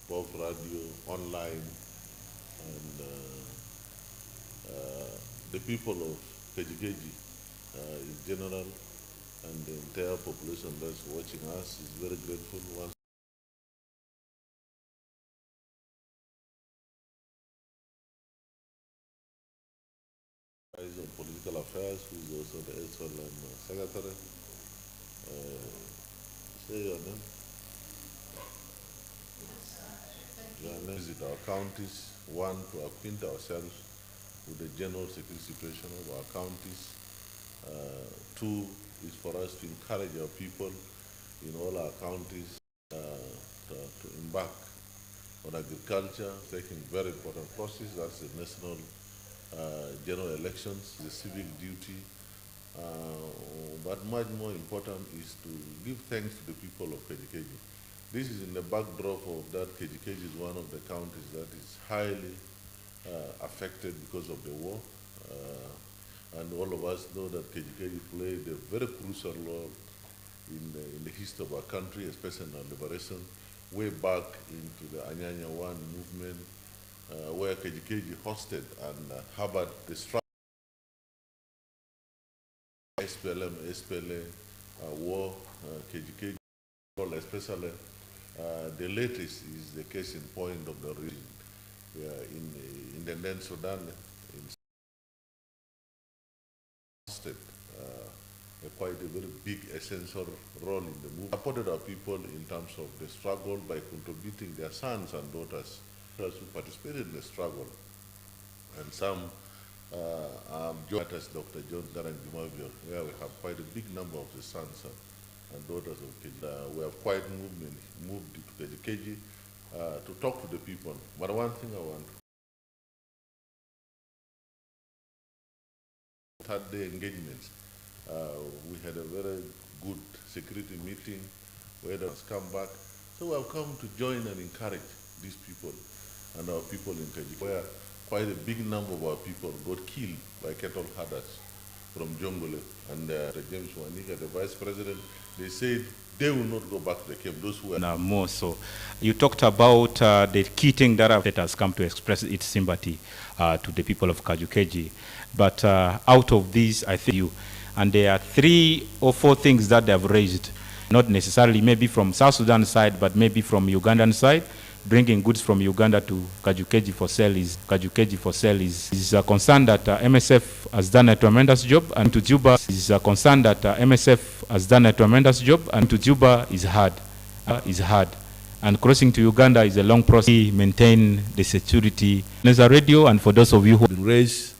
both radio, online, and the people of Kajo-Keji in general, and the entire population that's watching us is very grateful. Once on political affairs, who is also the excellent secretary. Say your name. Your name. Visit our counties. One, to acquaint ourselves with the general security situation of our counties. Two is for us to encourage our people in all our counties to embark on agriculture, taking very important process. That's the national general elections, the civic duty. But much more important is to give thanks to the people of Kajo-Keji. This is in the backdrop of that Kajo-Keji is one of the counties that is highly affected because of the war. And all of us know that Kajo-Keji played a very crucial role in the history of our country, especially in our liberation, way back into the Anyanya One movement, where Kajo-Keji hosted and harbored the struggle. SPLM, SPLA, war, Kajo-Keji, especially the latest is the case in point of the region. We are in the then Sudan, in state, quite a very big essential role in the movement. Supported our people in terms of the struggle by contributing their sons and daughters who participated in the struggle. And some joined us, Dr. John Darang Jumavio, where we have quite a big number of the sons and daughters of Keji. We have quite moved to Keji to talk to the people. But one thing I want third day engagements. We had a very good security meeting where the come back. So we have come to join and encourage these people and our people in Kaji, where quite a big number of our people got killed by cattle herders from Jongole. And James Wanika, the vice president, they said they will not go back to the camp, those who were... Now more so. You talked about the key thing that has come to express its sympathy to the people of Kajo-Keji. But out of these, I think and there are 3 or 4 things that they have raised, not necessarily maybe from South Sudan side, but maybe from Ugandan side. Bringing goods from Uganda to Kajo-Keji for sale is a concern that MSF has done a tremendous job, and to Juba is a concern that MSF has done a tremendous job, and to Juba is hard, and crossing to Uganda is a long process. We maintain the security. There's a radio, and for those of you who raised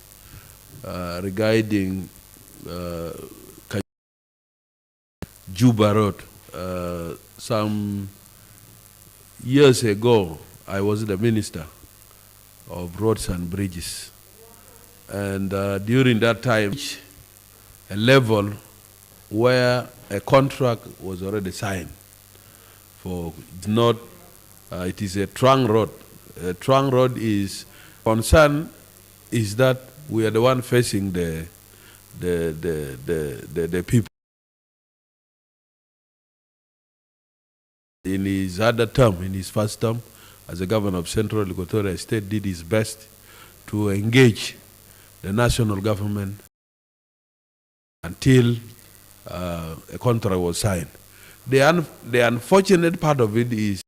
regarding Juba Road, some years ago, I was the minister of roads and bridges. And during that time, a level where a contract was already signed for not, it is a trunk road. A trunk road is, concern is that we are the one facing the people. In his other term, in his first term, as a governor of Central Equatoria State, did his best to engage the national government until a contract was signed. The unfortunate part of it is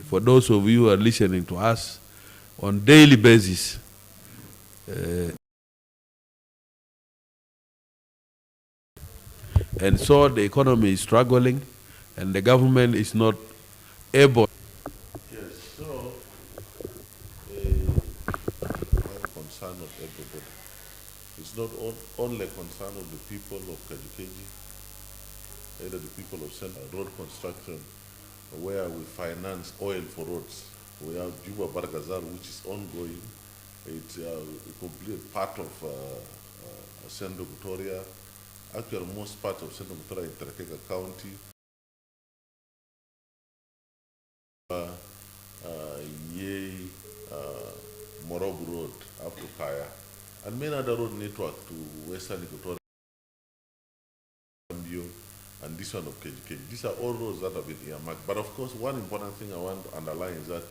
for those of you who are listening to us on daily basis, and so the economy is struggling and the government is not able. Yes, so a concern of everybody. It's not only a concern of the people of Kajo-Keji, either the people of Central Road Construction, where we finance oil for roads. We have Juba Bargazal, which is ongoing. It's a complete part of Central Equatoria. Actually, most part of Central Equatoria in Terekeka County. Morobu Road up to Kaya, and many other road network to Western Equatoria, and this this one of Kajo-Keji. These are all roads that have been earmarked. But of course, one important thing I want to underline is that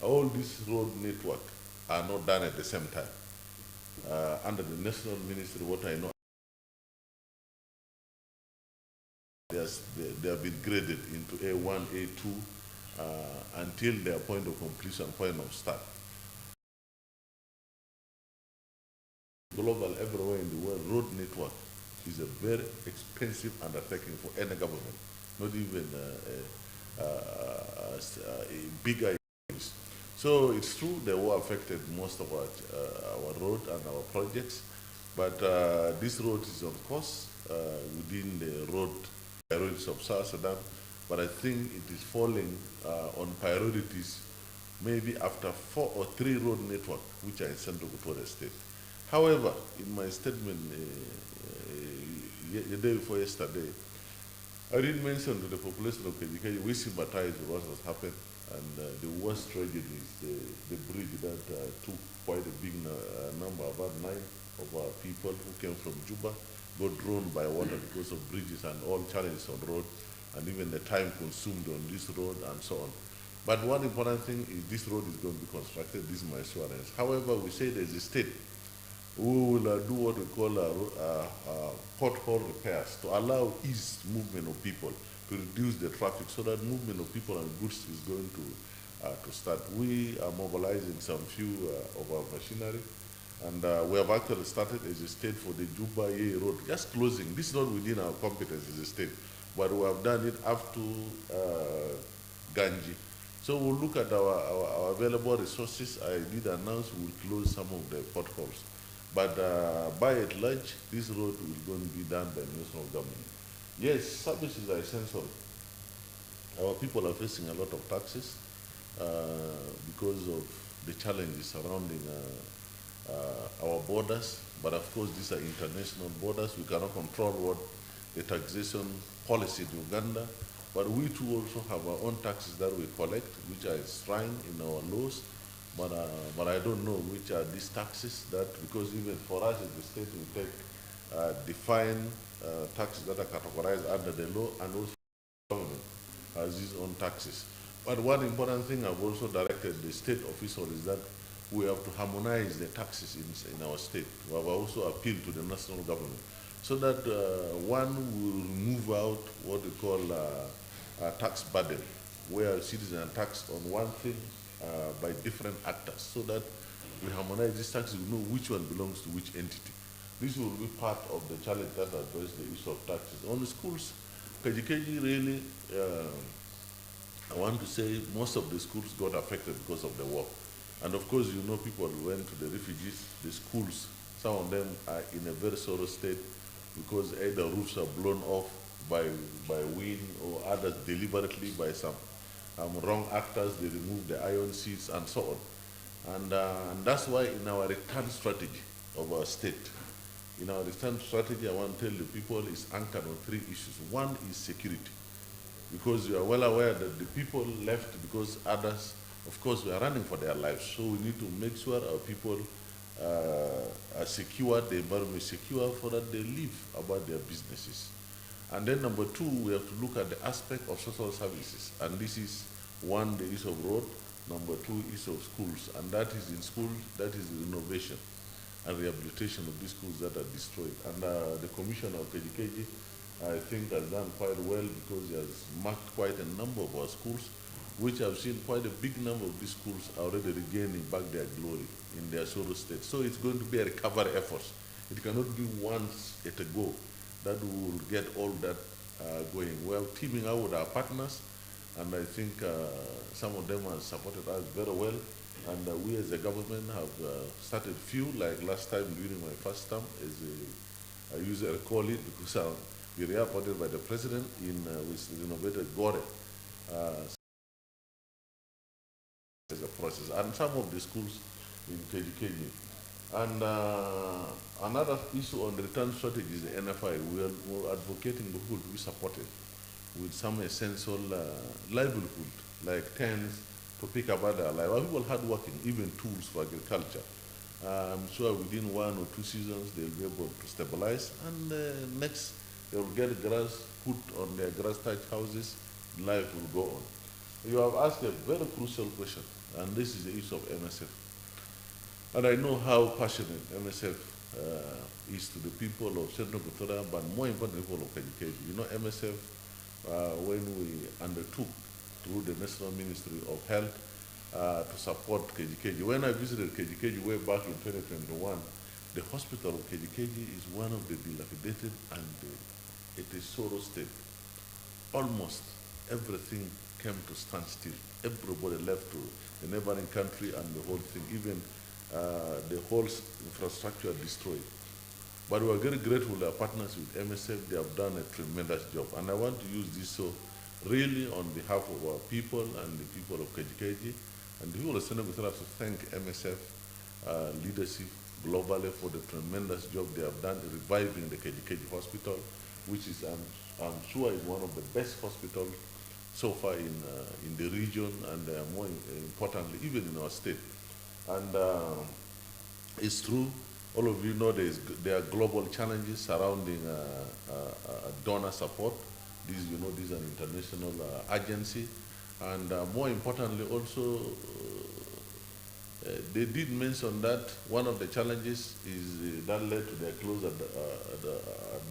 all this road network are not done at the same time. Under the National Ministry, what I know, they have been graded into A1, A2, until their point of completion, point of start. Global, everywhere in the world, road network is a very expensive undertaking for any government, not even bigger. So it's true the war affected most of our road and our projects, but this road is on course within the road priorities of South Sudan, but I think it is falling on priorities maybe after 4 or 3 road network which are in Central Equatorial State. However, in my statement the day before yesterday, I did mention to the population of Kajo-Keji, we sympathize with what has happened, and the worst tragedy is the bridge that took quite a big number, about 9 of our people who came from Juba, got drowned by water because of bridges and all challenges on the road, and even the time consumed on this road and so on. But one important thing is this road is going to be constructed, this is my assurance. However, we say there's a state who will do what we call pothole repairs to allow ease movement of people, to reduce the traffic so that movement of people and goods is going to start. We are mobilizing some few of our machinery, and we have actually started as a state for the Juba-Ye road, just closing. This is not within our competence as a state, but we have done it up to Ganji. So we'll look at our available resources. I did announce we'll close some of the potholes. But by and large, this road is going to be done by the national government. Yes, services are essential. Our people are facing a lot of taxes because of the challenges surrounding our borders. But of course, these are international borders. We cannot control what the taxation policy in Uganda. But we too also have our own taxes that we collect, which are enshrined in our laws. But I don't know which are these taxes that, because even for us as the state, we take defined taxes that are categorized under the law, and also the government has its own taxes. But one important thing I've also directed the state officials is that we have to harmonize the taxes in our state. We have also appealed to the national government so that one will move out what we call a tax burden, where citizens are taxed on one thing by different actors, so that we harmonize these taxes, we know which one belongs to which entity. This will be part of the challenge that addresses the issue of taxes. On the schools, Kajo-Keji really, I want to say most of the schools got affected because of the war. And of course, you know, people went to the refugees, the schools, some of them are in a very sorrow state because either roofs are blown off by wind, or others deliberately by some wrong actors, they remove the iron seats and so on. And that's why in our return strategy of our state, in our return strategy, I want to tell the people is anchored on 3 issues. One is security, because you are well aware that the people left because others, of course, we are running for their lives. So we need to make sure our people are secure, the environment is secure, so that they live about their businesses. And then number 2, we have to look at the aspect of social services. And this is one, the issue of road. Number 2, issue of schools. And that is in school, that is the renovation and rehabilitation of these schools that are destroyed. And the Commissioner of Kajo-Keji, I think, has done quite well, because he has marked quite a number of our schools, which I've seen quite a big number of these schools are already regaining back their glory in their sorrow state. So it's going to be a recovery effort. It cannot be once at a go that we will get all that going. We are teaming up with our partners, and I think some of them have supported us very well. And we as a government have started few, like last time during my first term, I usually call it, because we were appointed by the president in which renovated Gore as a process, and some of the schools in Kajo-Keji. And another issue on the return strategy is the NFI. We're advocating the people to be supported with some essential livelihood, like tents to pick about their life. Our people are hardworking, even tools for agriculture. I'm sure within 1 or 2 seasons they'll be able to stabilize. And next They will get grass put on their grass-thatched houses. Life will go on. You have asked a very crucial question, and this is the issue of MSF. And I know how passionate MSF is to the people of Central Equatoria, but more importantly, people of Kajo-Keji. You know, MSF, when we undertook through the National Ministry of Health to support Kajo-Keji. When I visited Kajo-Keji way back in 2021, the hospital of Kajo-Keji is one of the dilapidated and it is sorrow state. Almost everything came to standstill. Everybody left to the neighboring country and the whole thing, even the whole infrastructure destroyed. But we are very grateful to our partners with MSF. They have done a tremendous job. And I want to use this so really on behalf of our people and the people of Kajo-Keji and the people of Senegal to thank MSF leadership globally for the tremendous job they have done reviving the Kajo-Keji hospital, which is, I'm sure, is one of the best hospitals so far in the region and more importantly, even in our state. And it's true, all of you know there are global challenges surrounding donor support. This, you know, this is an international agency. And more importantly also, they did mention that one of the challenges is that led to their closure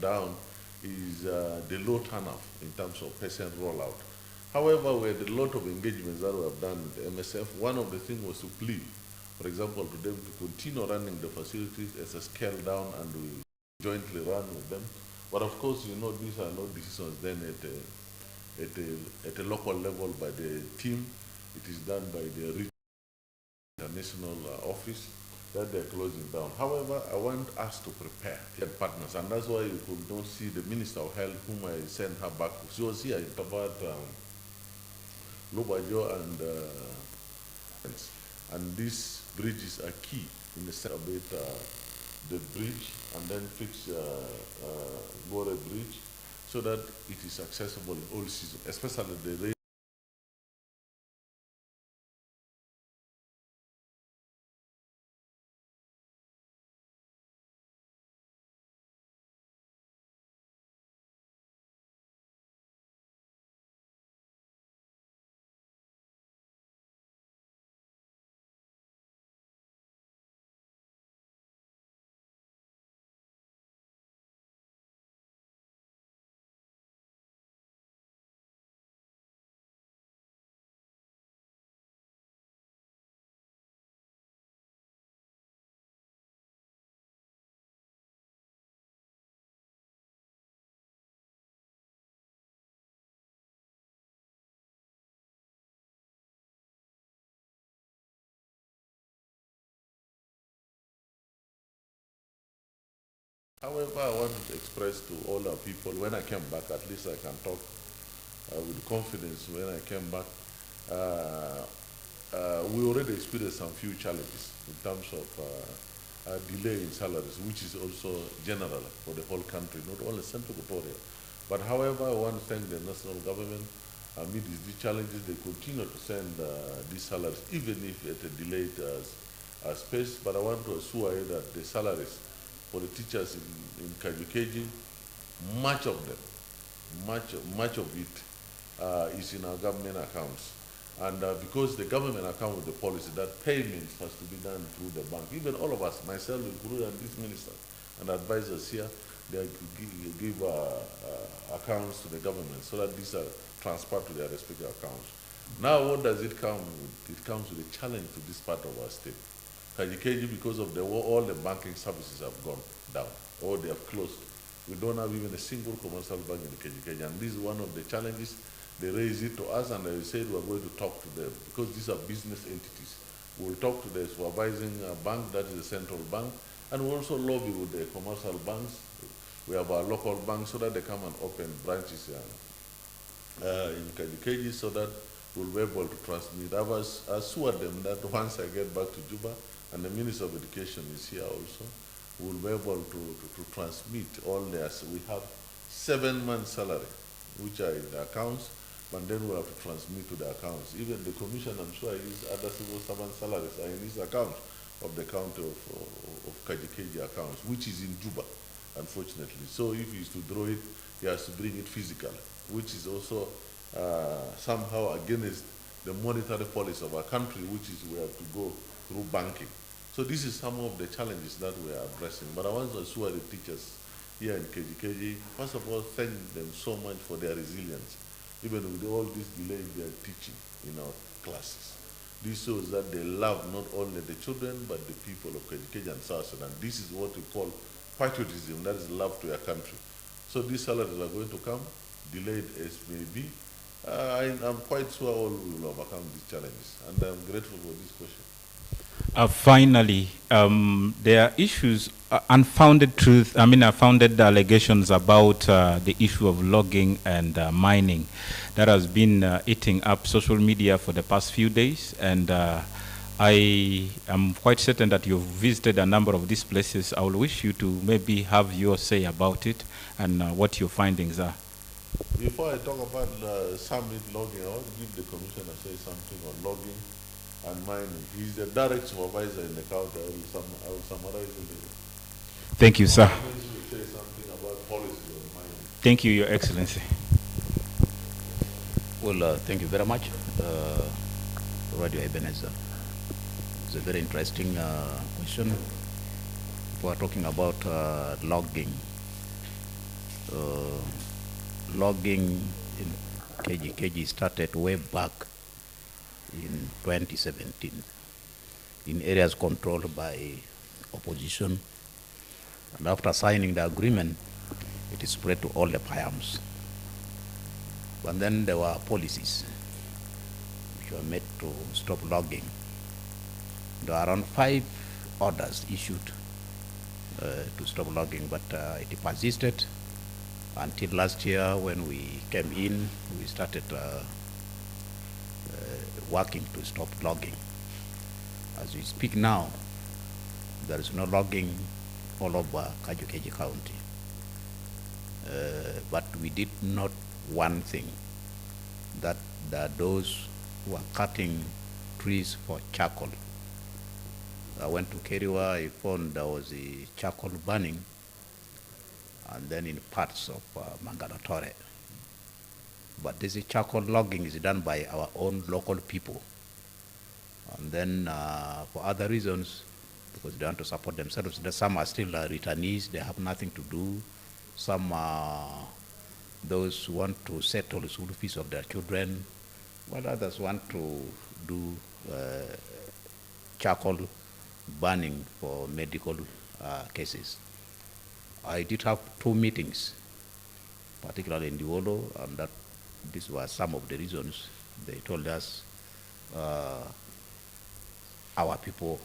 down is the low turnout in terms of patient rollout. However, we had a lot of engagements that we have done with MSF. One of the things was to plead, for example, to them to continue running the facilities as a scale down, and we jointly run with them. But of course, you know, these are not decisions then at a local level by the team. It is done by the regional international office that they're closing down. However, I want us to prepare partners, and that's why you could not see the Minister of Health, whom I sent her back. She was here in Tabat, Lobajo, and these bridges are key in the sense of the bridge, and then fix Gore Bridge so that it is accessible in all seasons, especially the rain. However, I want to express to all our people, when I came back, at least I can talk with confidence when I came back, we already experienced some few challenges in terms of delay in salaries, which is also general for the whole country, not only Central Equatoria. But however, I want to thank the national government. Amid these challenges, they continue to send these salaries, even if at a delayed space. But I want to assure you that the salaries for the teachers in Kajo-Keji, much of them, much of it is in our government accounts. And because the government account with the policy that payments has to be done through the bank, even all of us, myself included, and this minister and advisors here, they give accounts to the government so that these are transferred to their respective accounts. Now, what does it come with? It comes with a challenge to this part of our state. Kajo-Keji, because of the war, all the banking services have gone down, or they have closed. We don't have even a single commercial bank in Kajo-Keji, and this is one of the challenges. They raise it to us, and they said we're going to talk to them, because these are business entities. We'll talk to the supervising bank, that is the central bank, and we also lobby with the commercial banks. We have our local banks so that they come and open branches in Kajo-Keji so that we'll be able to transmit. I've assured them that once I get back to Juba, and the Minister of Education is here also, we'll be able to transmit all theirs. We have 7 months' salary, which are in the accounts, but then we'll have to transmit to the accounts. Even the commission, I'm sure, his other civil servant salaries are in his account of the county of Kajo-Keji accounts, which is in Juba, unfortunately. So if he is to draw it, he has to bring it physically, which is also somehow against the monetary policy of our country, which is we have to go through banking. So this is some of the challenges that we are addressing. But I want to assure the teachers here in Kajo-Keji, first of all, thank them so much for their resilience, even with all this delay in their teaching in our classes. This shows that they love not only the children, but the people of Kajo-Keji and South Sudan. This is what we call patriotism, that is love to your country. So these salaries are going to come, delayed as may be. I'm quite sure all will overcome these challenges, and I'm grateful for this question. Finally, there are issues, unfounded allegations about the issue of logging and mining that has been eating up social media for the past few days. And I am quite certain that you've visited a number of these places. I will wish you to maybe have your say about it and what your findings are. Before I talk about summit logging, I want to give the commissioner say something on logging and mining. He's the direct supervisor in the county. I will summarize it. Thank you, sir. Say something about policy on mining. Thank you, Your Excellency. Well, thank you very much, Radio Ebenezer. It's a very interesting question. We are talking about logging. Logging in Kajo-Keji started way back in 2017 in areas controlled by opposition. And after signing the agreement, it is spread to all the Payams. But then there were policies which were made to stop logging. There are around 5 orders issued to stop logging, but it persisted until last year when we came in, we started working to stop logging. As we speak now, there is no logging all over Kajo-Keji County. But we did note one thing, that there are those who are cutting trees for charcoal. I went to Keriwa, I found there was a charcoal burning, and then in parts of Mangalatore. But this charcoal logging is done by our own local people. And then for other reasons, because they want to support themselves, some are still returnees, they have nothing to do. Some are those who want to settle the school fees of their children, while others want to do charcoal burning for medical cases. I did have 2 meetings, particularly in Diwolo, and that these were some of the reasons. They told us our people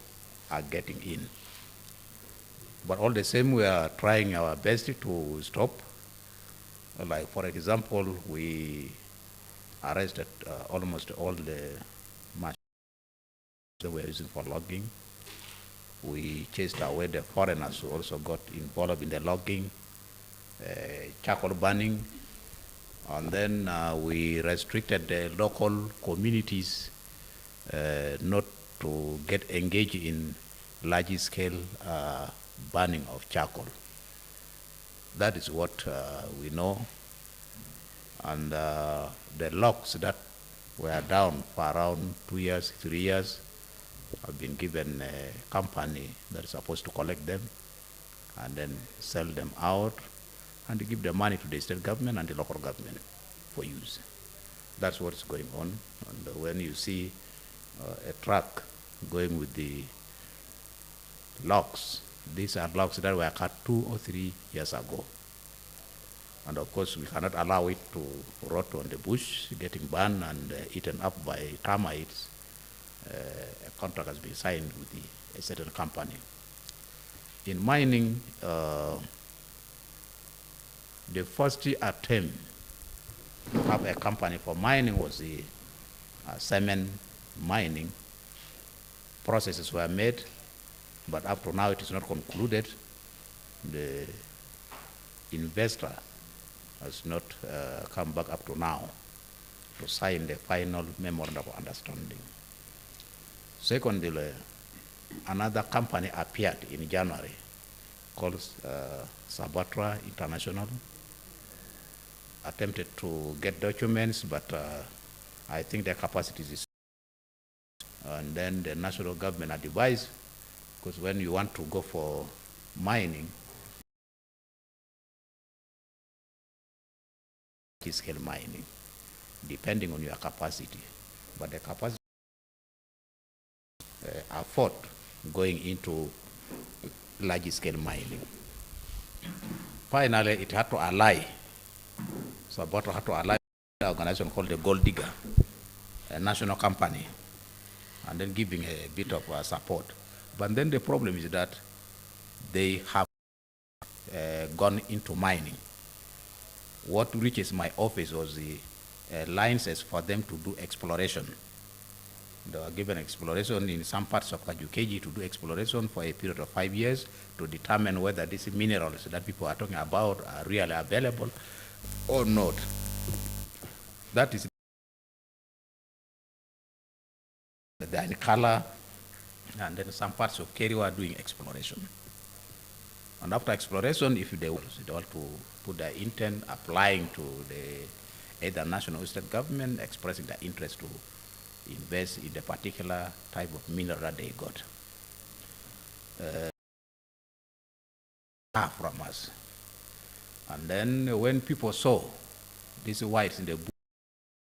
are getting in. But all the same, we are trying our best to stop. Like, for example, we arrested almost all the machines that we are using for logging. We chased away the foreigners who also got involved in the logging, charcoal burning, and then we restricted the local communities not to get engaged in large-scale burning of charcoal. That is what we know. And the logs that were down for around 2 years, 3 years, have been given a company that is supposed to collect them and then sell them out and give the money to the state government and the local government for use. That's what's going on. And when you see a truck going with the logs, these are logs that were cut 2 or 3 years ago. And of course, we cannot allow it to rot on the bush, getting burned and eaten up by termites. A contract has been signed with a certain company. In mining, the first attempt to have a company for mining was the cement mining. Processes were made, but up to now it is not concluded. The investor has not come back up to now to sign the final memorandum of understanding. Secondly, another company appeared in January called Sabatra International. attempted to get documents, but I think their capacity is. And then the national government advised, because when you want to go for mining, scale mining, depending on your capacity. But the capacity afford going into large scale mining. Finally, it had to ally. So Boto had to ally with an organization called the Gold Digger, a national company, and then giving a bit of support. But then the problem is that they have gone into mining. What reaches my office was the licenses for them to do exploration. They were given exploration in some parts of Kajo-Keji to do exploration for a period of 5 years to determine whether these minerals that people are talking about are really available or not. That is the in color, and then some parts of Keri were doing exploration. And after exploration, if they want to put their intent applying to the either national or state government, expressing their interest to invest in the particular type of mineral that they got from us. And then when people saw these whites in the book,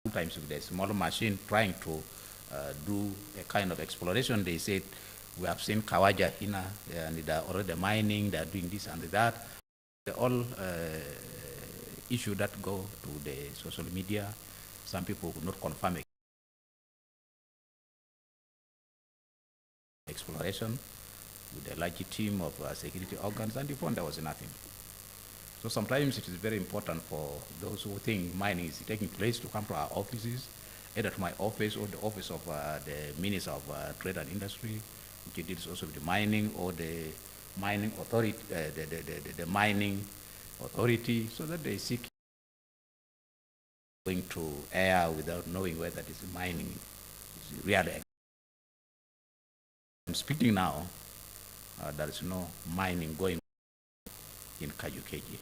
sometimes with a small machine trying to do a kind of exploration, they said, we have seen Kawaja Ina, and they are already mining, they are doing this and that. They all issue that go to the social media. Some people could not confirm it. Exploration with a large team of security organs, and they found there was nothing. So sometimes it is very important for those who think mining is taking place to come to our offices, either to my office or the office of the Minister of Trade and Industry, which deals also with the mining, or the mining authority, the mining authority, so that they seek going to air without knowing whether this mining is really. I'm speaking now, there is no mining going in Kajo-Keji.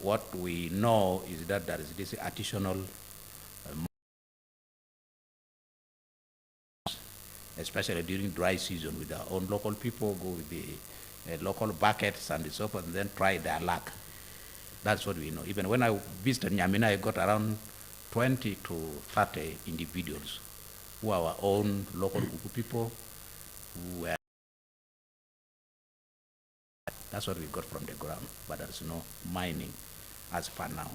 What we know is that there is this additional, especially during dry season, with our own local people, go with the local buckets and so forth, and then try their luck. That's what we know. Even when I visited Nyamina, I got around 20 to 30 individuals who are our own local people who were. That's what we got from the ground, but there's no mining as per now.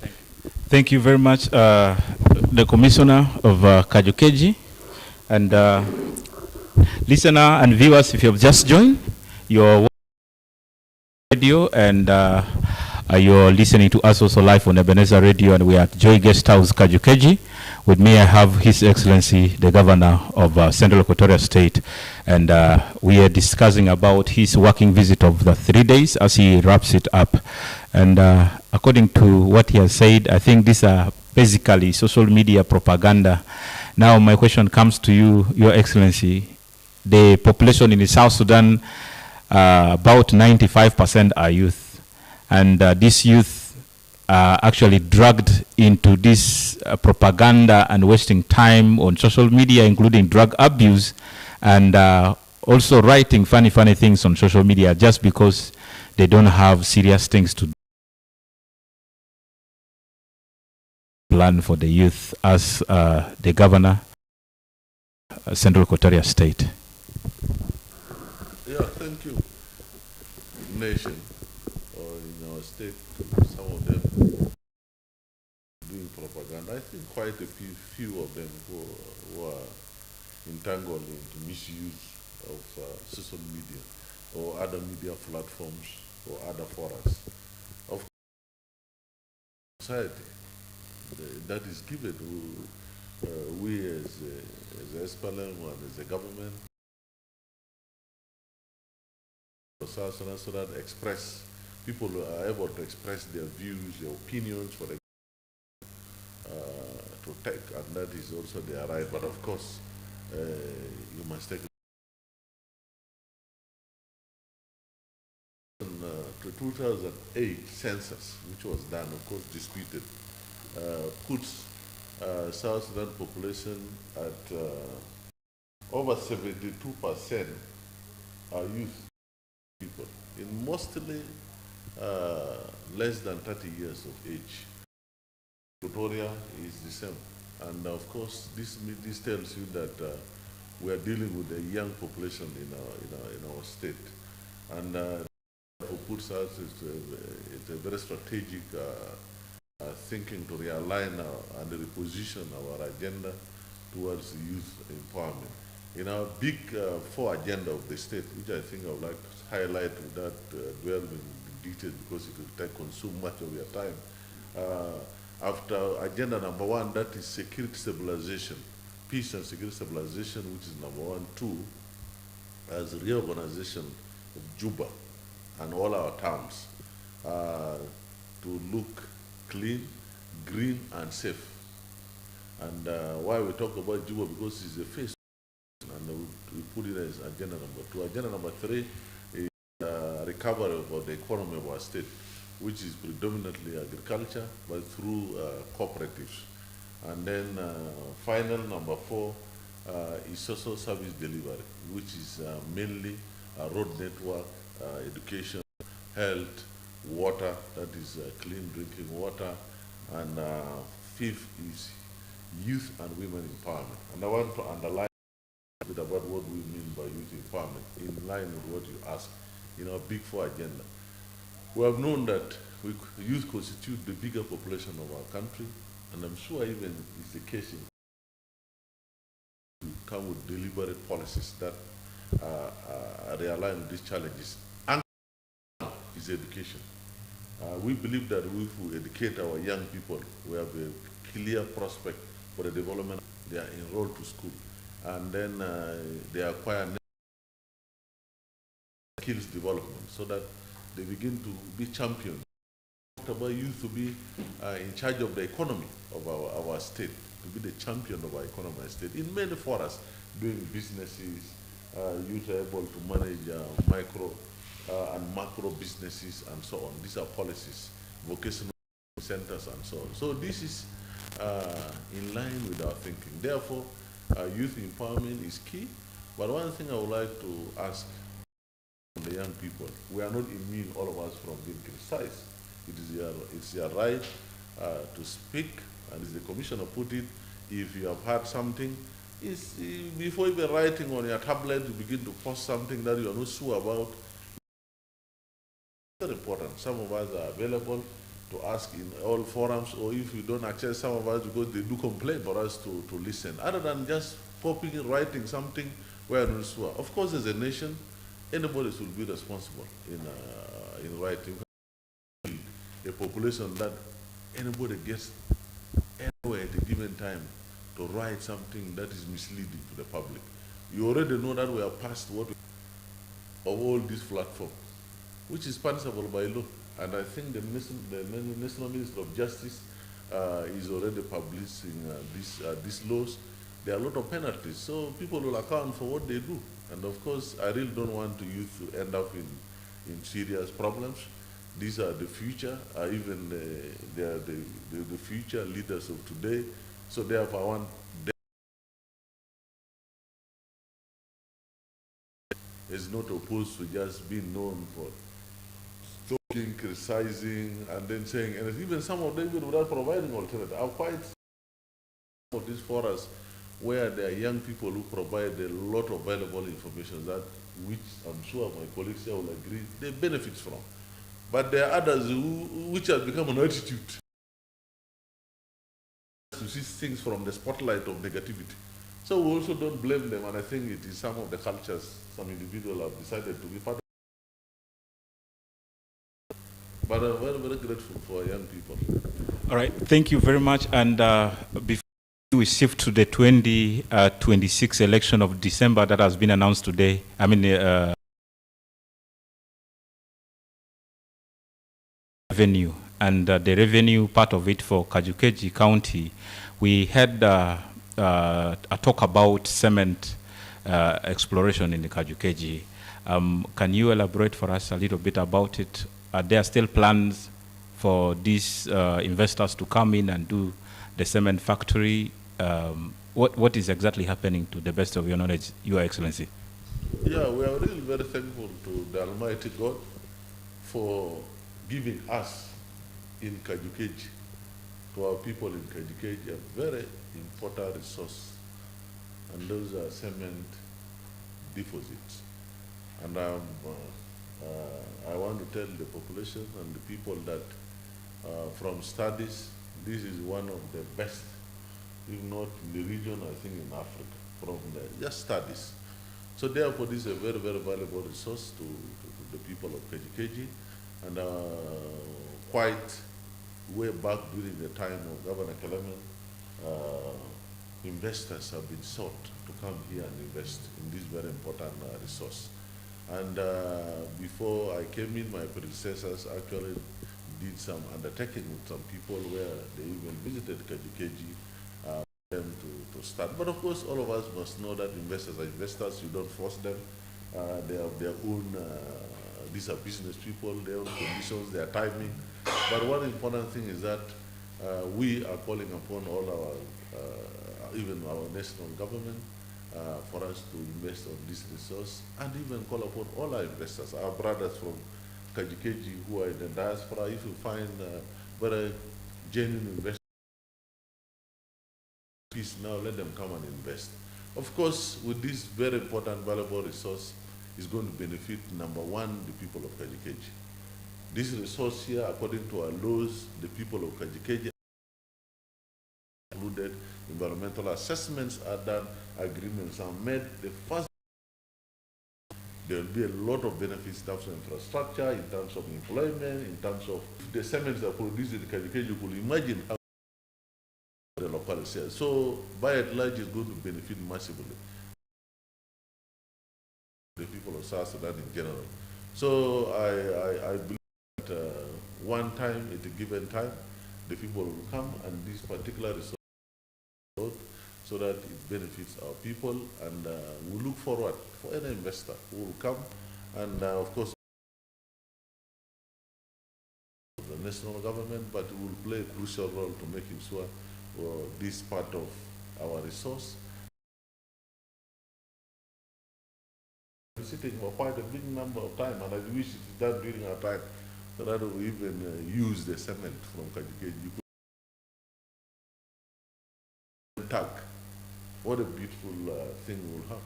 Thank you. Thank you very much, the Commissioner of Kajo-Keji. And listener and viewers, if you have just joined, you're radio and you're listening to us also live on Ebenezer Radio, and we are at Joy Guest House, Kajo-Keji. With me, I have His Excellency, the Governor of Central Equatoria State, and we are discussing about his working visit of the 3 days as he wraps it up. And according to what he has said, I think these are basically social media propaganda. Now, my question comes to you, Your Excellency. The population in South Sudan, about 95% are youth, and this youth actually dragged into this propaganda and wasting time on social media, including drug abuse, and also writing funny things on social media just because they don't have serious things to plan for the youth as the Governor, Central Equatoria State. Yeah, thank you. Nation, or in our state, some of them doing propaganda. I think quite a few of them who are entangled into misuse of social media or other media platforms or other forums of society that is given to we as SPLM and as a government, so that express, people are able to express their views, their opinions, for the to take, and that is also their right. But of course, you must take to 2008 census, which was done, of course, disputed, puts South Sudan population at over 72% are youth people, in mostly less than 30 years of age. Equatoria is the same. And of course, this tells you that we are dealing with a young population in our state. And puts us it's a very strategic thinking to realign and reposition our agenda towards youth empowerment. In our big four agenda of the state, which I think I would like to highlight without dwelling in detail because it will consume much of your time. After agenda number 1, that is security stabilization, peace and security stabilization, which is number 1. 2, as reorganization of Juba and all our towns to look clean, green, and safe. And why we talk about Juba, because it's the face, and we put it as agenda number 2. Agenda number 3 is recovery of the economy of our state, which is predominantly agriculture, but through cooperatives. And then final number 4 is social service delivery, which is mainly road network, education, health, water, that is clean drinking water, and 5th is youth and women empowerment. And I want to underline a bit about what we mean by youth empowerment in line with what you asked in our big 4 agenda. We have known that youth constitute the bigger population of our country, and I'm sure even it's the case in to come with deliberate policies that realign with these challenges. And is education. We believe that if we educate our young people, we have a clear prospect for the development. They are enrolled to school, and then they acquire skills development so that they begin to be champions. About youth to be in charge of the economy of our state, to be the champion of our economy state. In many forums, doing businesses, youth are able to manage micro and macro businesses and so on. These are policies, vocational centers and so on. So this is in line with our thinking. Therefore, youth empowerment is key. But one thing I would like to ask the young people, we are not immune, all of us, from being criticized. It's your right to speak, and as the commissioner put it, if you have heard something, before even writing on your tablet, you begin to post something that you are not sure about. It's very important. Some of us are available to ask in all forums, or if you don't access some of us, because they do complain for us to listen, other than just popping and writing something we are not sure. Of course, as a nation, anybody should be responsible in writing. A population that anybody gets anywhere at a given time to write something that is misleading to the public. You already know that we are past what of all these platforms, which is punishable by law. And I think the National Minister of Justice is already publishing these laws. There are a lot of penalties, so people will account for what they do. And of course, I really don't want youth to end up in serious problems. These are the future, even they are the future leaders of today. So therefore, I want them is not opposed to just being known for talking, criticizing, and then saying, and even some of them without providing alternative. I've quite some of these forums where there are young people who provide a lot of valuable information that, which I'm sure my colleagues here will agree, they benefit from. But there are others which have become an attitude to see things from the spotlight of negativity. So we also don't blame them, and I think it is some of the cultures some individuals have decided to be part of. But I'm very, very grateful for young people. All right, thank you very much. And before we shift to the 2026 election of December that has been announced today, I mean, revenue, and the revenue part of it for Kajo-Keji County, we had a talk about cement exploration in the Kajo-Keji, Can you elaborate for us a little bit about it? Are there still plans for these investors to come in and do the cement factory? What is exactly happening, to the best of your knowledge, Your Excellency? Yeah, we are really very thankful to the Almighty God for giving us in Kajo-Keji, to our people in Kajo-Keji, a very important resource, and those are cement deposits. And I want to tell the population and the people that from studies, this is one of the best, if not in the region, I think in Africa, from just studies. So therefore, this is a very, very valuable resource to the people of Kajo-Keji. And quite way back during the time of Governor Kelemen, investors have been sought to come here and invest in this very important resource. And before I came in, my predecessors actually did some undertaking with some people where they even visited Kajo-Keji them to start. But of course, all of us must know that investors are investors. You don't force them. They have their own, these are business people, their own conditions, their timing. But one important thing is that we are calling upon all our, even our national government, for us to invest on this resource, and even call upon all our investors, our brothers from Kajo-Keji who are in the diaspora. If you find very genuine investors, please now let them come and invest. Of course, with this very important, valuable resource, is going to benefit, number one, the people of Kajo-Keji. This resource here, according to our laws, the people of Kajo-Keji included, environmental assessments are done, agreements are made. The first, there will be a lot of benefits in terms of infrastructure, in terms of employment, in terms of the cements that are produced in Kajo-Keji. You could imagine how the locality is. So by and large, it's going to benefit massively the people of South Sudan in general. So I believe that one time, at a given time, the people will come and this particular resource so that it benefits our people, and we look forward for any investor who will come, and of course the national government, but will play a crucial role to making sure this part of our resource sitting for quite a big number of time, and I wish it is done during our time so that we even use the cement from Kajo-Keji. Tag. What a beautiful thing we'll have.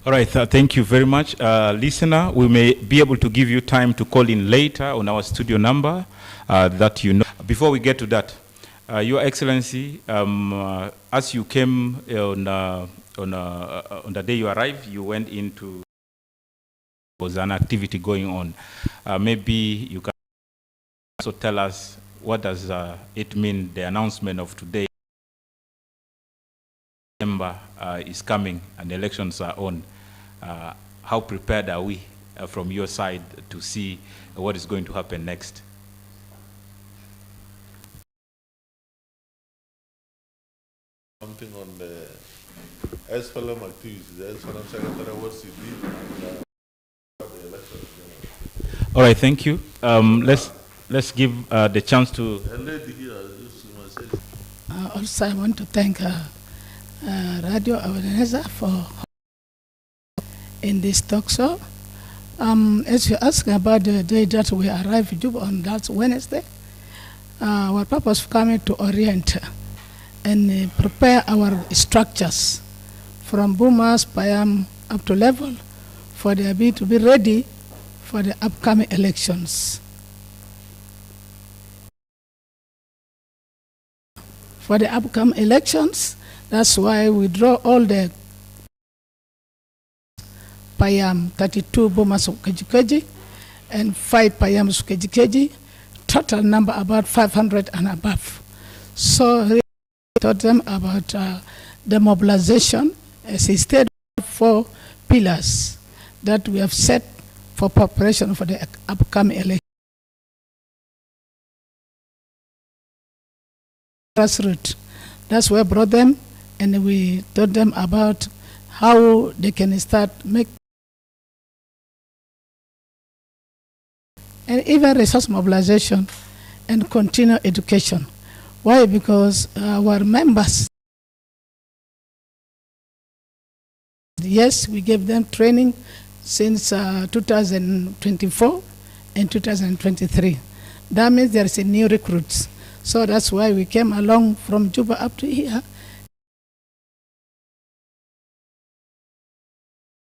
All right, thank you very much. Listener, we may be able to give you time to call in later on our studio number that you know. Before we get to that, Your Excellency, as you came on the day you arrived, you went into, was an activity going on. Maybe you can also tell us what does it mean, the announcement of today. December is coming and elections are on. How prepared are we from your side to see what is going to happen next? Something on the SPLM activities, the SPLM Secretary, what he did, and the elections. All right, thank you. Let's give the chance to. A lady here, also, I want to thank Radio Ebenezer for in this talk show. As you ask about the day that we arrived in Juba on that Wednesday, our purpose of coming to orient and prepare our structures from boomers, Payam up to level for the ability to be ready for the upcoming elections. For the upcoming elections, that's why we draw all the Payam 32 boomers of Kajo-Keji and 5 Payams of Kajo-Keji, total number about 500 and above. So we taught them about the mobilization as a state 4 pillars that we have set for preparation for the upcoming election. Grassroots. That's where I brought them, and we taught them about how they can start make and even resource mobilization and continuing education. Why? Because our members, yes, we gave them training since 2024 and 2023. That means there is a new recruits. So that's why we came along from Juba up to here.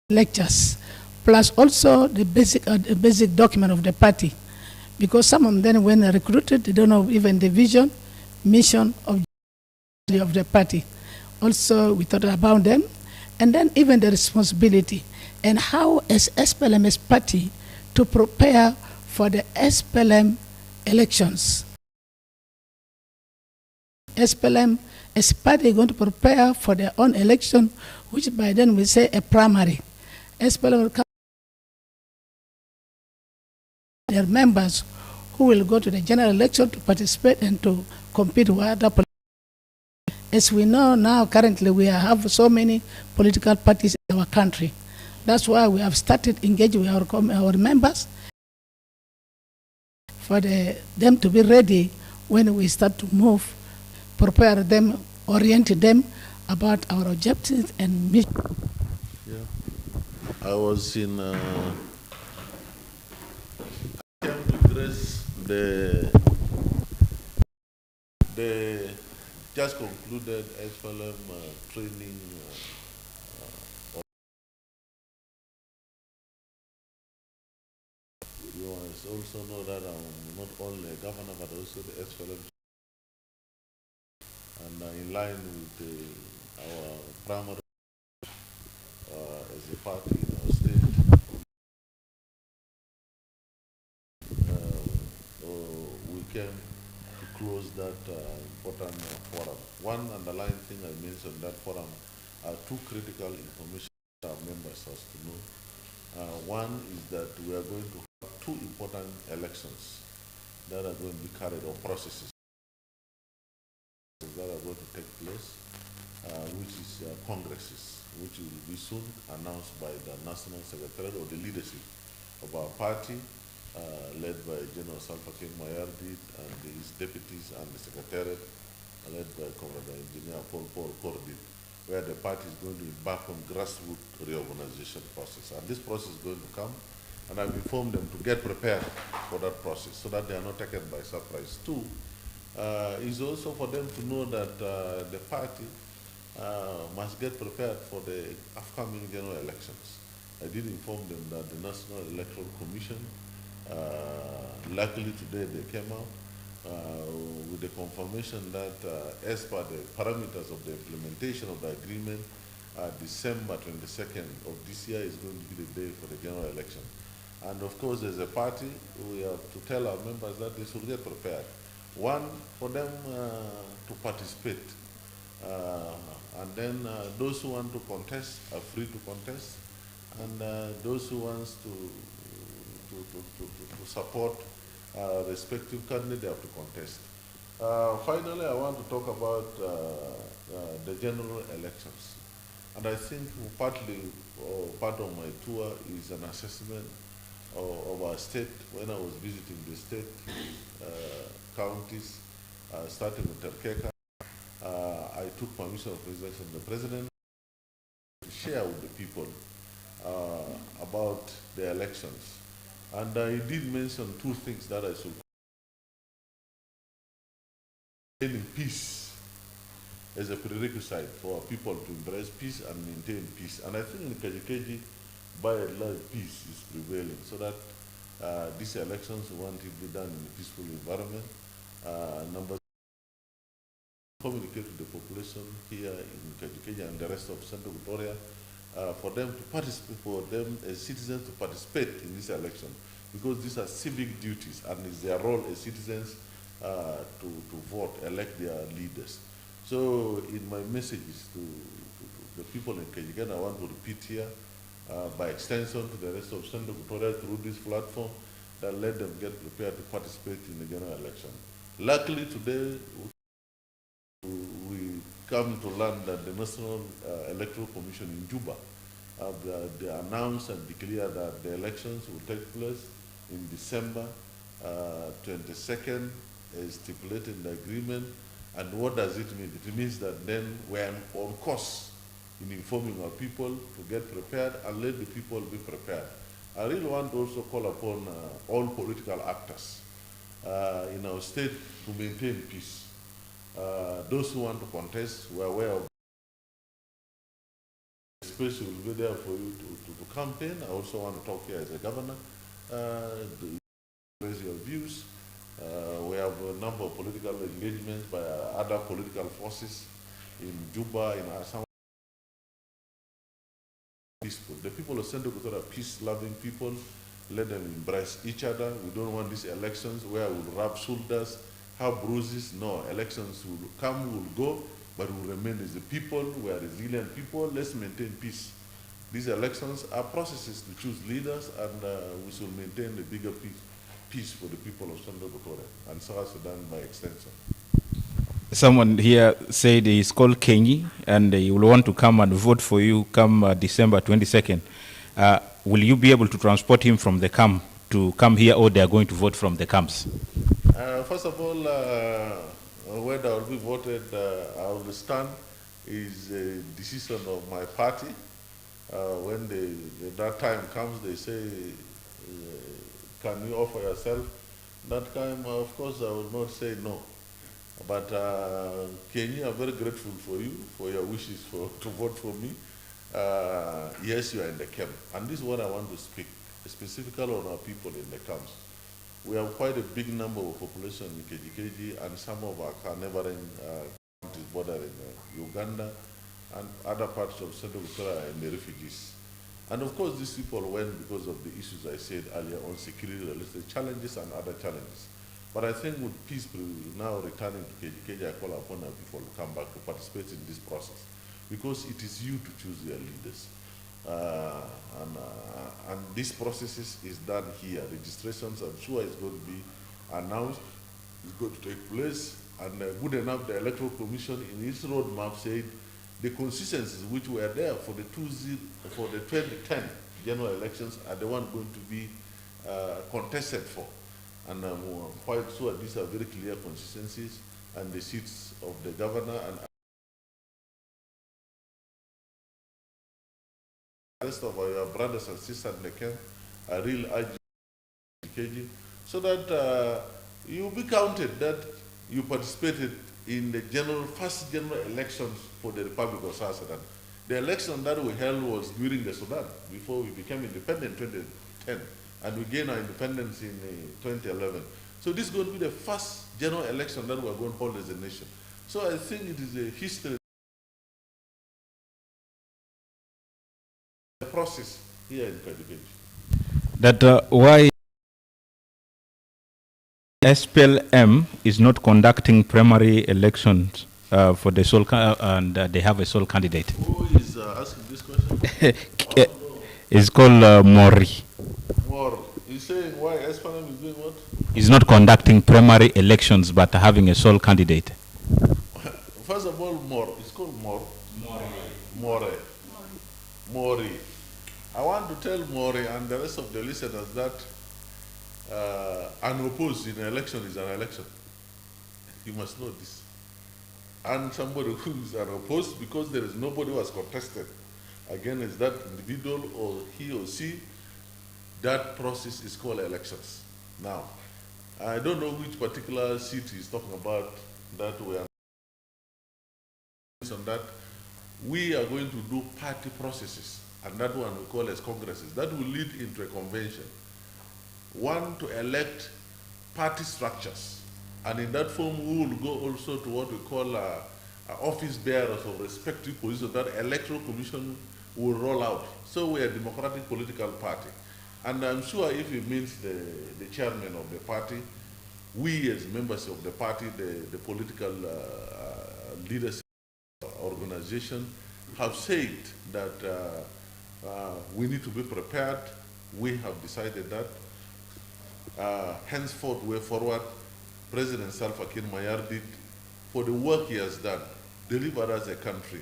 Lectures, plus also the basic document of the party. Because some of them, when they're recruited, they don't know even the vision, mission of the party. Also, we thought about them, and then even the responsibility, and how as SPLM's party to prepare for the SPLM elections. SPLM as party going to prepare for their own election, which by then we say a primary. SPLM will come their members who will go to the general election to participate and to compete with other political. As we know now, currently we have so many political parties in our country. That's why we have started engaging with our members for them to be ready when we start to move, prepare them, orient them about our objectives and mission. Yeah. I was in came to grace the just concluded SPLM training. You must also know that I'm not only a governor but also the SPLM, and in line with our primary as a party in our state. We came to close that important forum. One underlying thing I mentioned that forum are two critical information our members has to know. One is that we are going to have two important elections that are going to be carried, or processes that are going to take place, which is congresses, which will be soon announced by the National Secretariat or the leadership of our party, led by General Salva Kiir Mayardit and his deputies, and the Secretariat led by Comrade Engineer Paul Cordit, where the party is going to embark on grassroots reorganization process. And this process is going to come, and I've informed them to get prepared for that process so that they are not taken by surprise. Two, is also for them to know that the party must get prepared for the upcoming general elections. I did inform them that the National Electoral Commission, luckily today they came out with the confirmation that as per the parameters of the implementation of the agreement, December 22nd of this year is going to be the day for the general election. And of course, as a party, we have to tell our members that they should get prepared. One, for them to participate. And then those who want to contest are free to contest. And those who want to support respective candidates, they have to contest. Finally, I want to talk about the general elections. And I think partly, or part of my tour is an assessment of our state. When I was visiting the state counties, starting with Terkeka, I took permission of the president to share with the people about the elections. And I did mention two things that I should maintain peace as a prerequisite for our people to embrace peace and maintain peace. And I think in Kajo-Keji, by and large, peace is prevailing, so that these elections want to be done in a peaceful environment. Number communicate to the population here in Kajo-Keji and the rest of Central Victoria for them to participate, for them as citizens to participate in this election, because these are civic duties and it's their role as citizens to vote, elect their leaders. So in my messages to the people in Kajo-Keji, I want to repeat here, by extension to the rest of Central Victoria through this platform, that let them get prepared to participate in the general election. Luckily today, we come to learn that the National Electoral Commission in Juba they announced and declared that the elections will take place in December 22nd is stipulated in the agreement. And what does it mean? It means that then we're on course in informing our people to get prepared and let the people be prepared. I really want to also call upon all political actors in our state to maintain peace. Those who want to contest, we're aware of the space will be there for you to campaign. I also want to talk here as a governor, to raise your views. We have a number of political engagements by other political forces in Juba, in Assam. Peaceful. The people of Central Equatorial are peace-loving people. Let them embrace each other. We don't want these elections where we'll rub shoulders, have bruises. No, elections will come, will go, but will remain as the people. We are resilient people. Let's maintain peace. These elections are processes to choose leaders, and we should maintain the bigger peace for the people of Central Equatoria and South Sudan by extension. Someone here said he's called Kenyi and he will want to come and vote for you come December 22nd. Will you be able to transport him from the camp to come here, or they are going to vote from the camps? First of all, whether I will be voted, I understand is a decision of my party. When that time comes, they say, can you offer yourself? That time, of course, I will not say no. But Kenya, I'm very grateful for you, for your wishes to vote for me. Yes, you are in the camp. And this is what I want to speak, specifically on our people in the camps. We have quite a big number of population in Kajo-Keji, and some of our neighboring countries bordering Uganda and other parts of Central Equatoria and the refugees. And of course, these people went because of the issues I said earlier on security-related challenges and other challenges. But I think with peace now returning to Kajo-Keji, I call upon our people to come back to participate in this process, because it is you to choose your leaders. And this process is done here. Registrations, I'm sure, is going to be announced, it's going to take place, and good enough, the Electoral Commission in its roadmap said the constituencies which were there for the 2010 general elections are the ones going to be contested for. And I'm quite sure these are very clear consistencies, and the seats of the governor and the rest of our brothers and sisters in the camp, I really urge you, so that you will be counted that you participated in the first general elections for the Republic of South Sudan. The election that we held was during the Sudan, before we became independent in 2010. And we gained our independence in 2011. So this is going to be the first general election that we're going to hold as a nation. So I think it is a history, a process here in Kajo-Keji. That why SPLM is not conducting primary elections for the sole and they have a sole candidate. Who is asking this question? It's called Mori. He's saying why SPLM is doing what? Is not conducting primary elections but having a sole candidate. First of all, it's called Mori. I want to tell Mori and the rest of the listeners that unopposed in an election is an election. You must know this. And somebody who is unopposed, because there is nobody who has contested against that individual or he or she, that process is called elections. Now, I don't know which particular seat he's talking about that we are on that. We are going to do party processes, and that one we call as congresses. That will lead into a convention. One, to elect party structures. And in that form, we will go also to what we call office bearers of respective positions that electoral commission will roll out. So we are a democratic political party. And I'm sure if it means the chairman of the party, we as members of the party, the political leadership organization have said that we need to be prepared. We have decided that. Henceforth, way forward, President Salva Kiir Mayardit, for the work he has done, delivered us a country,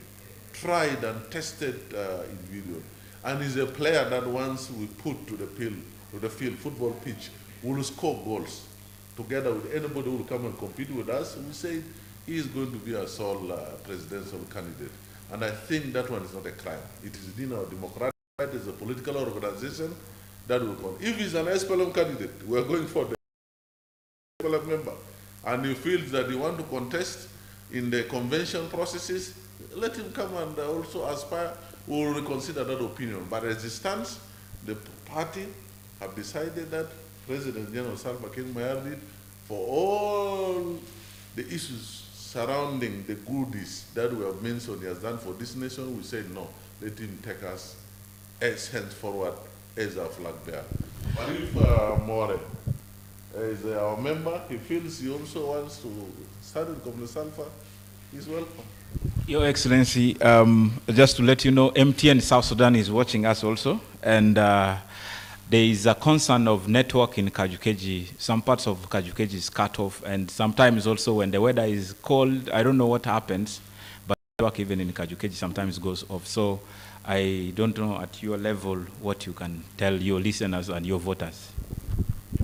tried and tested individual, and is a player that once we put to the field, football pitch, will score goals together with anybody who will come and compete with us. We say he is going to be a sole presidential candidate. And I think that one is not a crime. It is within our democratic, it is a political organization that will come. If he's an SPLM candidate, we are going for the SPLM member, and he feels that he wants to contest in the convention processes, let him come and also aspire. We will reconsider that opinion. But as it stands, the party have decided that President General Salva Kiir Mayardit, for all the issues surrounding the goodies that we have mentioned he has done for this nation, we say no, let him take us as henceforward as our flag bearer. But if More is our member, he feels he also wants to start with Governor Salva, he's welcome. Your Excellency, just to let you know, MTN South Sudan is watching us also, and there is a concern of network in Kajo-Keji. Some parts of Kajo-Keji is cut off, and sometimes also when the weather is cold, I don't know what happens, but network even in Kajo-Keji sometimes goes off. So I don't know at your level what you can tell your listeners and your voters.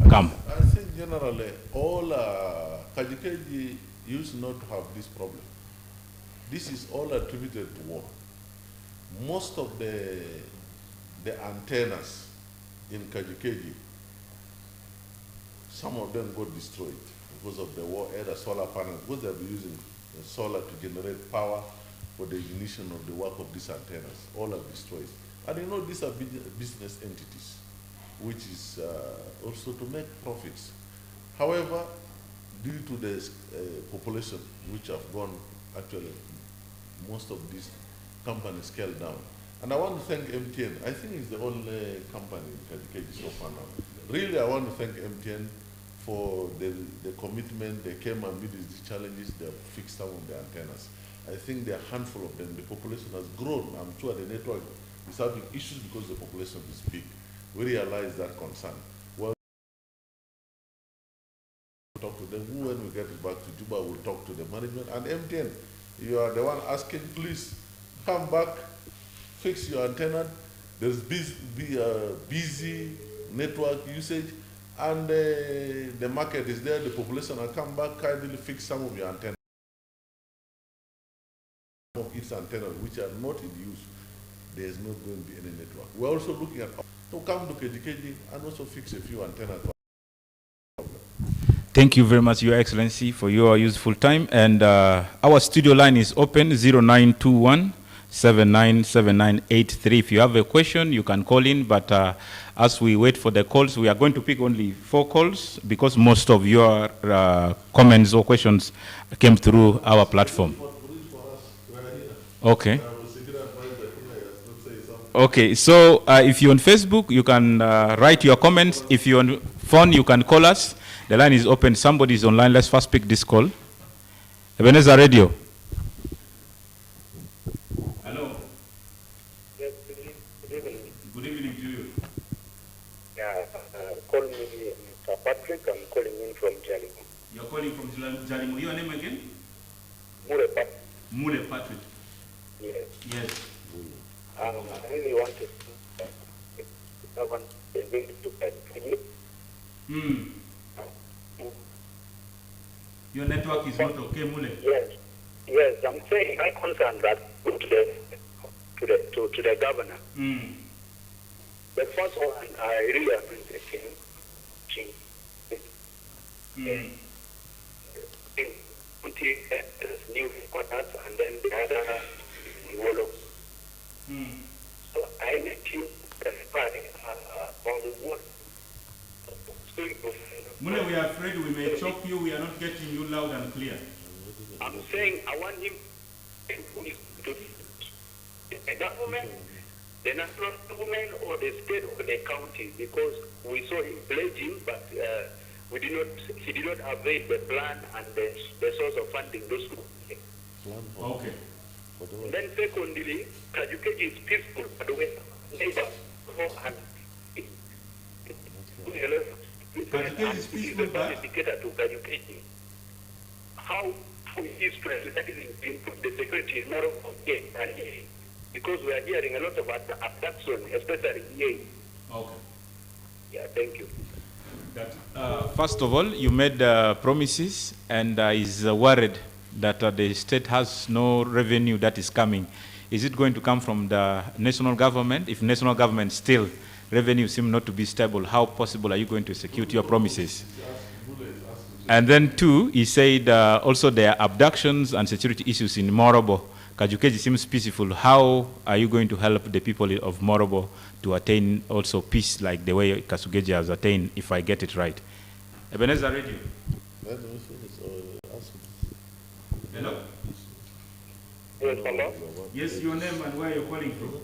Come. I think generally all Kajo-Keji used not to have this problem. This is all attributed to war. Most of the antennas in Kajo-Keji, some of them got destroyed because of the war, either solar panels, because they'll be using solar to generate power for the ignition of the work of these antennas. All are destroyed. And you know, these are business entities, which is also to make profits. However, due to the population, which have gone, actually, most of these companies scaled down. And I want to thank MTN. I think it's the only company in Kajo-Keji so far now. Really, I want to thank MTN for the commitment. They came and met these challenges. They have fixed some of the antennas. I think there are a handful of them. The population has grown. I'm sure the network is having issues because the population is big. We realize that concern. Well, we'll talk to them. When we get back to Juba, we'll talk to the management. And MTN, you are the one asking, please come back, fix your antenna. There's busy network usage, and the market is there, the population will come back, kindly fix some of your antennas. Of its antennas which are not in use, there is not going to be any network. We're also looking at to come to Kajo-Keji and also fix a few antennas. Thank you very much, Your Excellency, for your useful time. And our studio line is open, 0921 797983. If you have a question, you can call in. But as we wait for the calls, we are going to pick only 4 calls because most of your comments or questions came through our platform. Okay. Okay, so if you're on Facebook, you can write your comments. If you're on phone, you can call us. The line is open. Somebody is online. Let's first pick this call. Ebenezer Radio. Hello. Yes, good evening. Good evening to you. Yeah, call me Mr. Patrick. I'm calling in from Jalimo. You're calling from Jalimo. Your name again? Mure Patrick. Mule Patrick. Yes. Yes. I really wanted to have an event to Kajo-Keji. Your network is not okay, Mule. Yes. Yes, I'm saying my concern that to the governor. The first one, I really appreciate him. New headquarters and then the other in Wolo. So I need you to clarify on what. Mule, we are afraid we may choke you. We are not getting you loud and clear. I'm saying I want him to the government, the national government, or the state or the county, because we saw him pledging, but he did not avail the plan and the source of funding those who. Okay. Then secondly, Kajo-Keji is peaceful, but the way neighbor and Kajo-Keji is peaceful, but indicator to Kajo-Keji. How is prioritizing the security is not okay, because we are hearing a lot of abduction, especially here. okay. Yeah, thank you. First of all, you made promises and is worried that the state has no revenue that is coming. Is it going to come from the national government? If national government still revenue seem not to be stable, how possible are you going to execute your promises? And then two, he said also there are abductions and security issues in Morobo. Kajo-Keji seems peaceful. How are you going to help the people of Morobo to attain also peace like the way Kajo-Keji has attained, if I get it right? Ebenezer Radio. Hello? Yes, hello? Yes, your name and where you're calling from?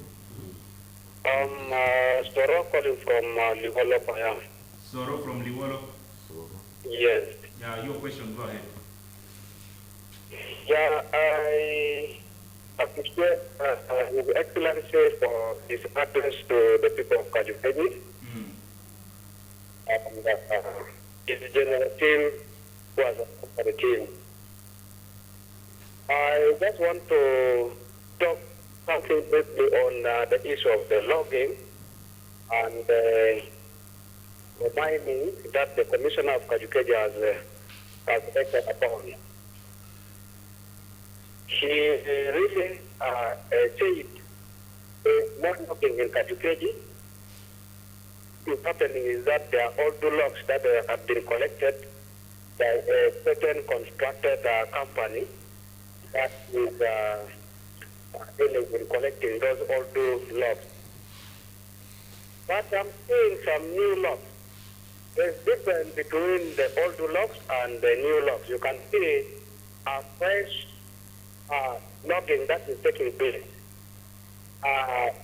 Soro calling from Liwolo, Paya. Soro from Liwolo. Yes. Yeah, your question, go ahead. Yeah, I appreciate His Excellency for his address to the people of Kajo-Keji. And his general team was for the team. I just want to talk something briefly on the issue of the logging and the mining that the Commissioner of Kajo-Keji has acted upon. He really said there's no logging in Kajo-Keji. What's happening is that there are all the logs that have been collected by a certain constructed company that is dealing with collecting those old logs. But I'm seeing some new logs. There's difference between the old logs and the new logs. You can see a fresh logging that is taking place.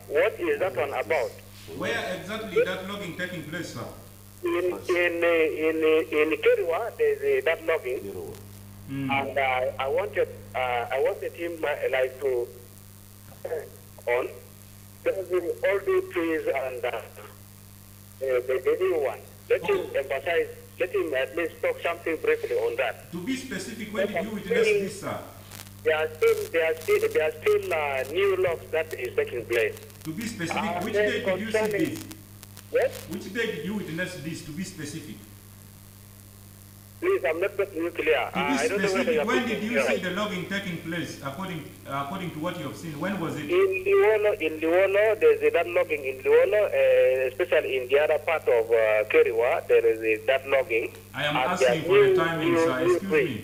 What is that one about? Where exactly that logging taking place, sir? In Keriwa, there's that logging, and I wanted him like to on there's all the trees and the new one. Let him emphasize. Let him at least talk something briefly on that. To be specific, when did you witness this, sir? There are still new logs that is taking place. To be specific, which day did you see this? Yes? Which day did you witness this, to be specific? Please, I'm not getting you clear. I don't know whether you are when did you see right. the logging taking place, according to what you have seen? When was it? In Liwolo, there's that logging in Liwolo, especially in the other part of Keriwa, there is that logging. I am asking for the timing, sir. Excuse me.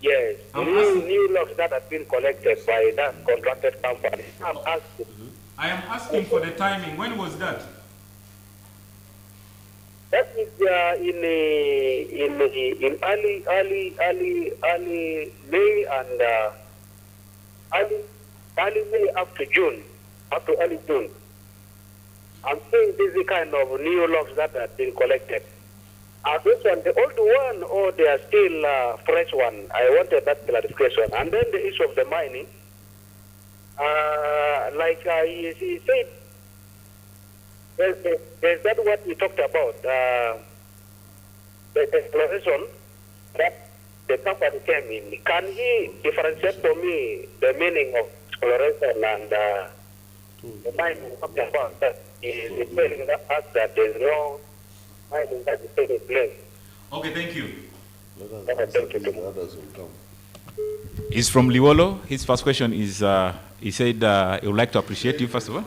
Yes, new logs that have been collected by that contracted company. I am asking for the timing. When was that? That is in early May and early May up to June, up to early June. I'm saying this is kind of new logs that have been collected. Are this one the old one or they are still fresh one? I wanted that clarification. And then the issue of the mining, like he said, there's that what we talked about, the exploration that the company came in. Can he differentiate for me the meaning of exploration and the mining talking about that? He is telling us that there's no mining that is taking place. Okay, thank you. Thank you. Others will come. He's from Liwolo. His first question is, he said he would like to appreciate you, first of all.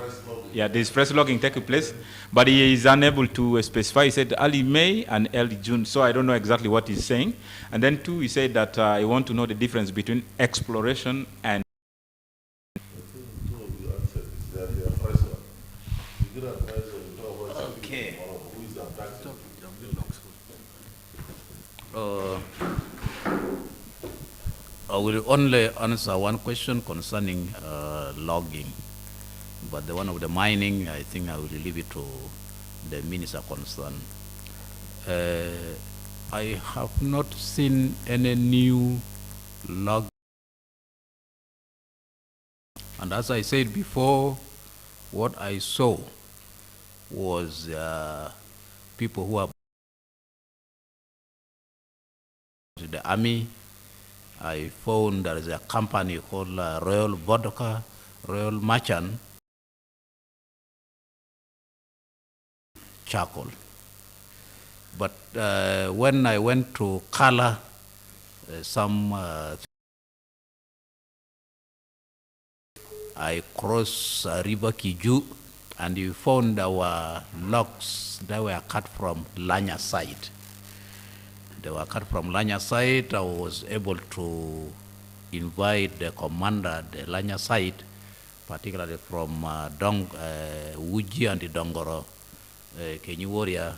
Yeah, there's press logging taking place, but he is unable to specify. He said early May and early June, so I don't know exactly what he's saying. And then two, he said that I want to know the difference between exploration and... Okay. I will only answer one question concerning logging, but the one of the mining, I think I will leave it to the minister concerned. I have not seen any new log. And as I said before, what I saw was people who are the army. I found there is a company called Royal Vodka, Royal Merchant Charcoal. But when I went to Kala, I crossed River Kiju, and we found our logs that were cut from Lanya side. They were cut from Lanya side. I was able to invite the commander, the Lanya side, particularly from Wuji and the Dongoro Kenyu warrior,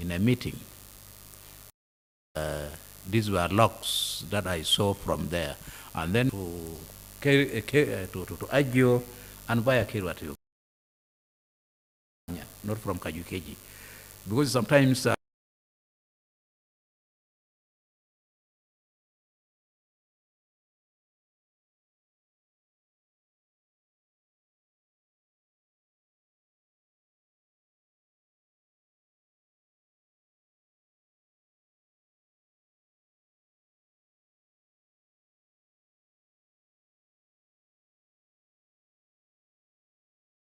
in a meeting. These were logs that I saw from there. And then to Agio and via Kirwatu, not from Kajo-Keji. Because sometimes